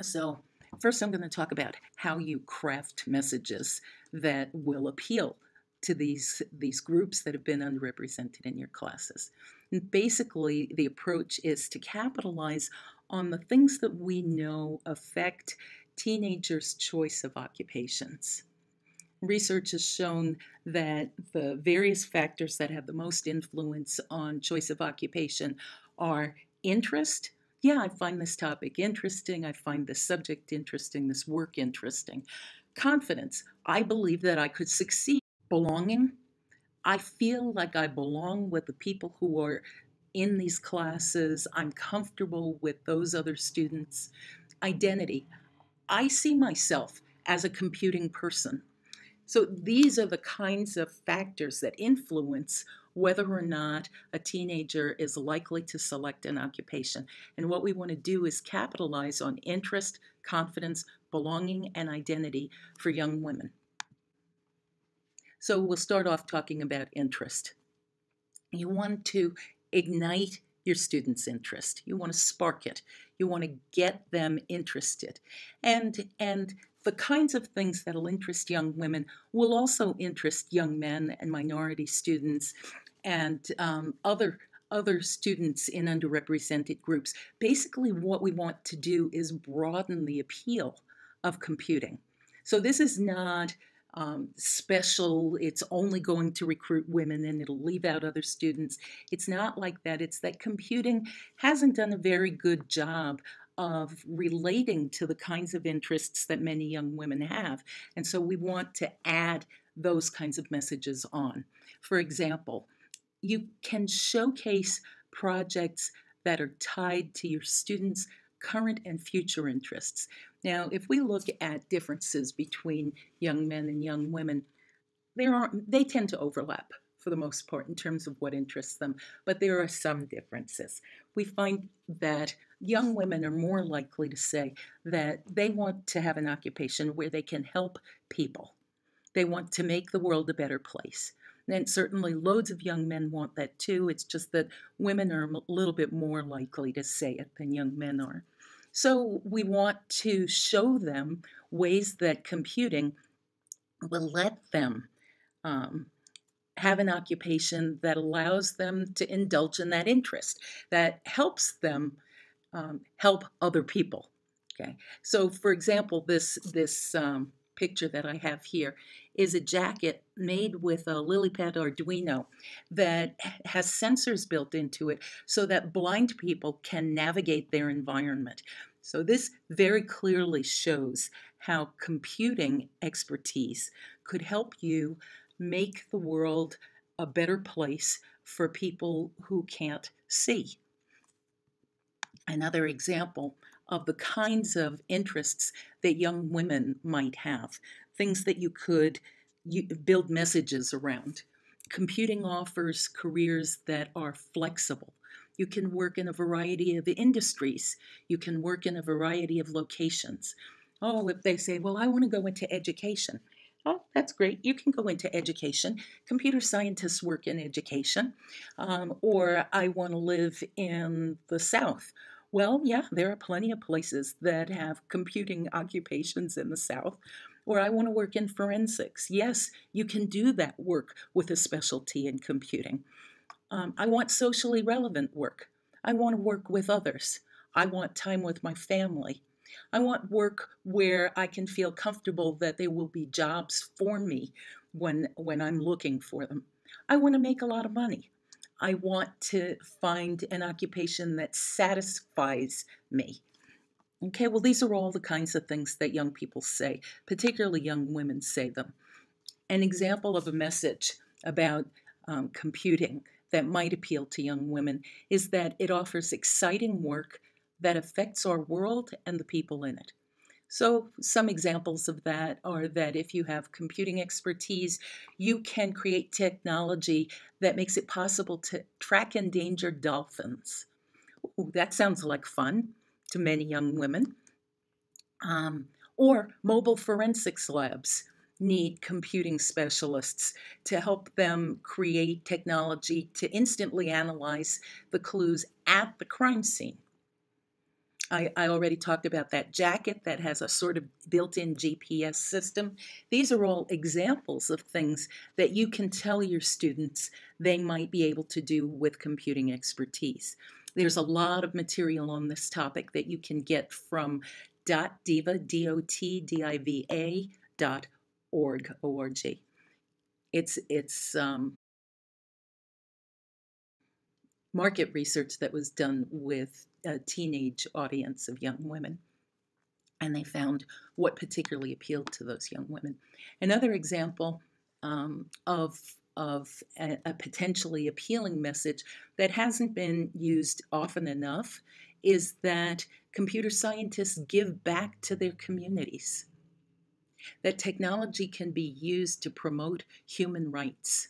So first I'm going to talk about how you craft messages that will appeal to these groups that have been underrepresented in your classes. And basically, the approach is to capitalize on the things that we know affect teenagers' choice of occupations. Research has shown that the various factors that have the most influence on choice of occupation are interest. Yeah, I find this topic interesting. I find this subject interesting, this work interesting. Confidence. I believe that I could succeed. Belonging. I feel like I belong with the people who are in these classes. I'm comfortable with those other students. Identity. I see myself as a computing person. So these are the kinds of factors that influence whether or not a teenager is likely to select an occupation. And what we want to do is capitalize on interest, confidence, belonging, and identity for young women. So we'll start off talking about interest. You want to ignite your students' interest. You want to spark it. You want to get them interested. And the kinds of things that'll interest young women will also interest young men and minority students and other students in underrepresented groups. Basically, what we want to do is broaden the appeal of computing. So this is not special, it's only going to recruit women and it'll leave out other students. It's not like that. It's that computing hasn't done a very good job of relating to the kinds of interests that many young women have. And so we want to add those kinds of messages on. For example, you can showcase projects that are tied to your students' current and future interests. Now, if we look at differences between young men and young women, they tend to overlap for the most part in terms of what interests them, but there are some differences. We find that young women are more likely to say that they want to have an occupation where they can help people. They want to make the world a better place. And certainly loads of young men want that too. It's just that women are a little bit more likely to say it than young men are. So we want to show them ways that computing will let them have an occupation that allows them to indulge in that interest, that helps them help other people. Okay, so for example, this picture that I have here is a jacket made with a LilyPad Arduino that has sensors built into it so that blind people can navigate their environment. So this very clearly shows how computing expertise could help you make the world a better place for people who can't see. Another example of the kinds of interests that young women might have, things that you could build messages around. Computing offers careers that are flexible. You can work in a variety of industries. You can work in a variety of locations. Oh, if they say, well, I want to go into education. Oh, that's great. You can go into education. Computer scientists work in education. Or I want to live in the South. Well, yeah, there are plenty of places that have computing occupations in the South. Or I want to work in forensics. Yes, you can do that work with a specialty in computing. I want socially relevant work. I want to work with others. I want time with my family. I want work where I can feel comfortable that there will be jobs for me when I'm looking for them. I want to make a lot of money. I want to find an occupation that satisfies me. Okay, well, these are all the kinds of things that young people say, particularly young women say them. An example of a message about computing that might appeal to young women is that it offers exciting work that affects our world and the people in it. So some examples of that are that if you have computing expertise, you can create technology that makes it possible to track endangered dolphins. Ooh, that sounds like fun to many young women. Or mobile forensics labs need computing specialists to help them create technology to instantly analyze the clues at the crime scene. I already talked about that jacket that has a sort of built-in GPS system. These are all examples of things that you can tell your students they might be able to do with computing expertise. There's a lot of material on this topic that you can get from .diva, DOTDIVA .org, O-R-G. It's market research that was done with a teenage audience of young women, and they found what particularly appealed to those young women. Another example of a potentially appealing message that hasn't been used often enough is that computer scientists give back to their communities, that technology can be used to promote human rights.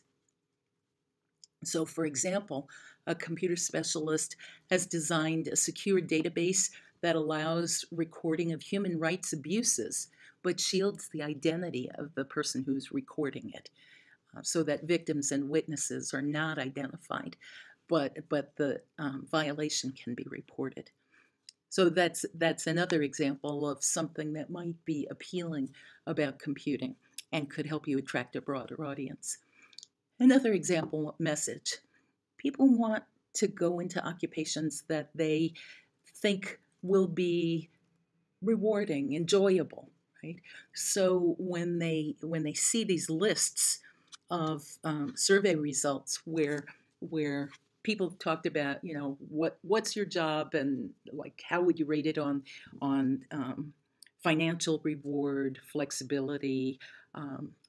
So, for example, a computer specialist has designed a secure database that allows recording of human rights abuses, but shields the identity of the person who's recording it, so that victims and witnesses are not identified, but the violation can be reported. So that's another example of something that might be appealing about computing and could help you attract a broader audience. Another example message: people want to go into occupations that they think will be rewarding, enjoyable, right? So when they see these lists of survey results where people talked about, you know, what's your job, and like how would you rate it on financial reward, flexibility,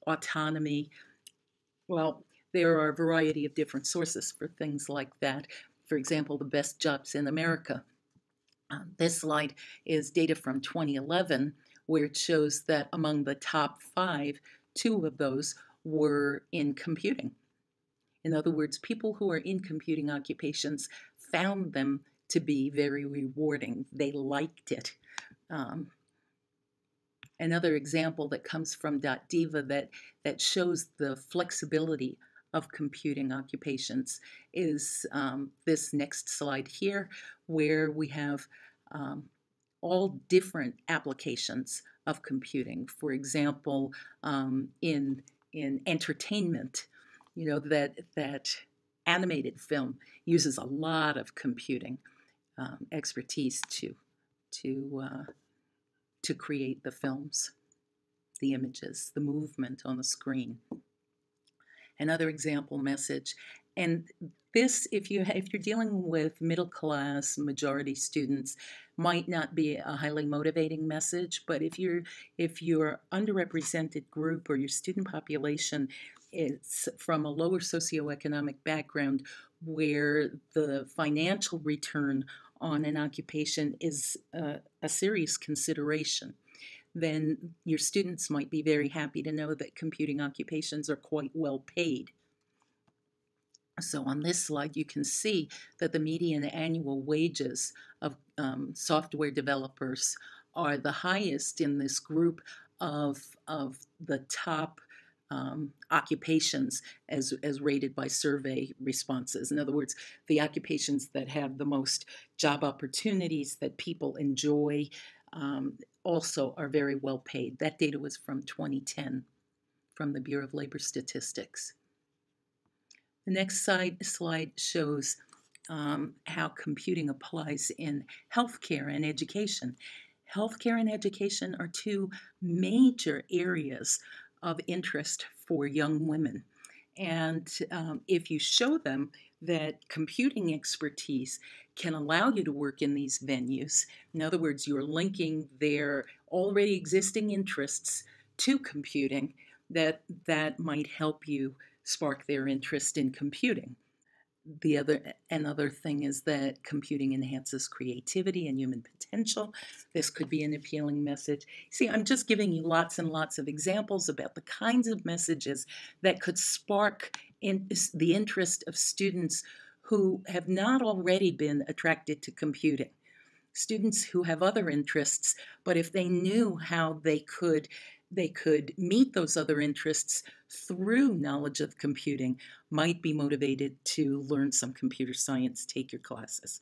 autonomy. Well, there are a variety of different sources for things like that. For example, the best jobs in America. This slide is data from 2011, where it shows that among the top 5, 2 of those were in computing. In other words, people who are in computing occupations found them to be very rewarding. They liked it. Another example that comes from .diva that shows the flexibility of computing occupations is this next slide here, where we have all different applications of computing. For example, in entertainment, you know, that animated film uses a lot of computing expertise to create the films, the images, the movement on the screen. Another example message, and this, if you're dealing with middle class majority students, might not be a highly motivating message, but if you're underrepresented group or your student population is from a lower socioeconomic background where the financial return on an occupation is a serious consideration, then your students might be very happy to know that computing occupations are quite well paid. So on this slide, you can see that the median annual wages of software developers are the highest in this group of the top occupations as rated by survey responses. In other words, the occupations that have the most job opportunities, that people enjoy, also are very well paid. That data was from 2010 from the Bureau of Labor Statistics. The next slide shows how computing applies in healthcare and education. Healthcare and education are 2 major areas of interest for young women. And if you show them that computing expertise can allow you to work in these venues, in other words, you're linking their already existing interests to computing, that might help you spark their interest in computing. Another thing is that computing enhances creativity and human potential. This could be an appealing message. See, I'm just giving you lots and lots of examples about the kinds of messages that could spark the interest of students who have not already been attracted to computing. Students who have other interests, but if they knew how they could meet those other interests through knowledge of computing, might be motivated to learn some computer science, take your classes.